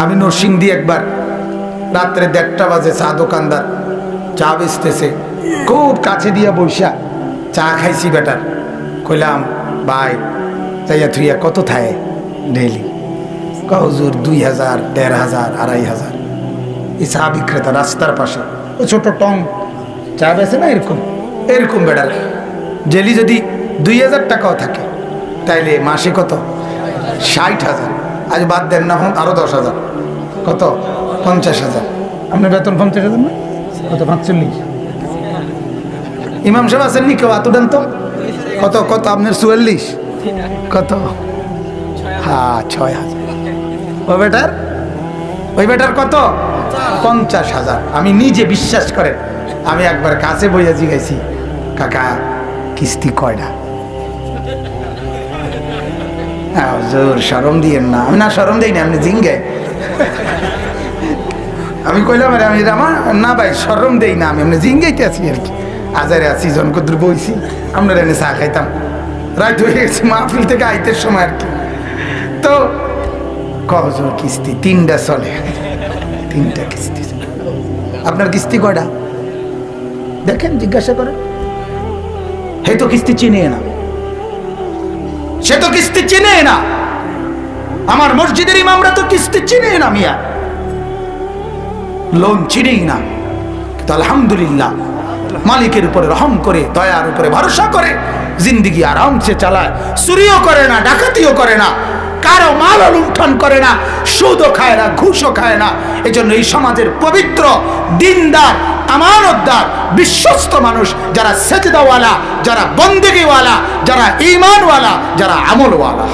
আমি নরসিংদী একবার রাত্রে 1:30 বাজে চা দোকানদার চা বেচতেছে, খুব কাছে দিয়া বৈশা চা খাইছি বেটার। কইলাম ভাই যাইয়া থুইয়া কত থায় ডেইলি? হুজুর 2000, 1500, 2500। এই চা বিক্রেতা রাস্তার পাশে ও ছোট টং চা বেছে না, এরকম এরকম বেটার ডেলি যদি 2000 টাকাও থাকে তাইলে মাসে কত? 60,000। আজ বাদ দেন না, এখন আরো 10,000, কত? 50,000। আপনার বেতন 50,000 না? কত? 45। ইমাম সাহেব আছেন নি কেউ? এত দেন তো। কত কত আপনার? 44। কত? হ্যাঁ 6,000। ওই বেটার কত? 50,000। আমি নিজে বিশ্বাস করেন, আমি একবার কাছে বইয়া জিগাইছি, কাকা কিস্তি কয়টা? হুজুর শরম দিয়েন না। আমি না শরম দিই না, আপনি জিঙ্গাই। আমি কইলাম আরে আমি আমার না ভাই শরম দেই না, আমি আপনি জিঙ্গাইতে আছি আর কি। আজারে আছি জনকদ্র বইছি, আমরা এনে চা খাইতাম, রাত হয়ে গেছে মাহফিল থেকে আইতের সময় আর কি। তো হুজুর কিস্তি 3টা চলে। 3টা কিস্তি। আপনার কিস্তি কয়টা দেখেন, জিজ্ঞাসা করেন। হে তো কিস্তি চিনে না, সে তো কিস্তি চিনে না। আমার মসজিদের ইমামরা তো কিস্তি চিনে না, মিয়া লোন চিনেই না। কিন্তু আলহামদুলিল্লাহ মালিকের উপরে রহম করে, দয়ার উপরে ভরসা করে জিন্দিগি আরামসে চালায়। চুরিও করে না, ডাকাতিও করে না, কারো মাল লুণ্ঠন করে না, সুদও খায় না, ঘুষও খায় না। এজন্য এই সমাজের পবিত্র, দিনদার, আমানতদার, বিশ্বস্ত মানুষ যারা সেজদাওয়ালা, যারা বন্দেগীওয়ালা, যারা ঈমানওয়ালা, যারা আমলওয়ালা।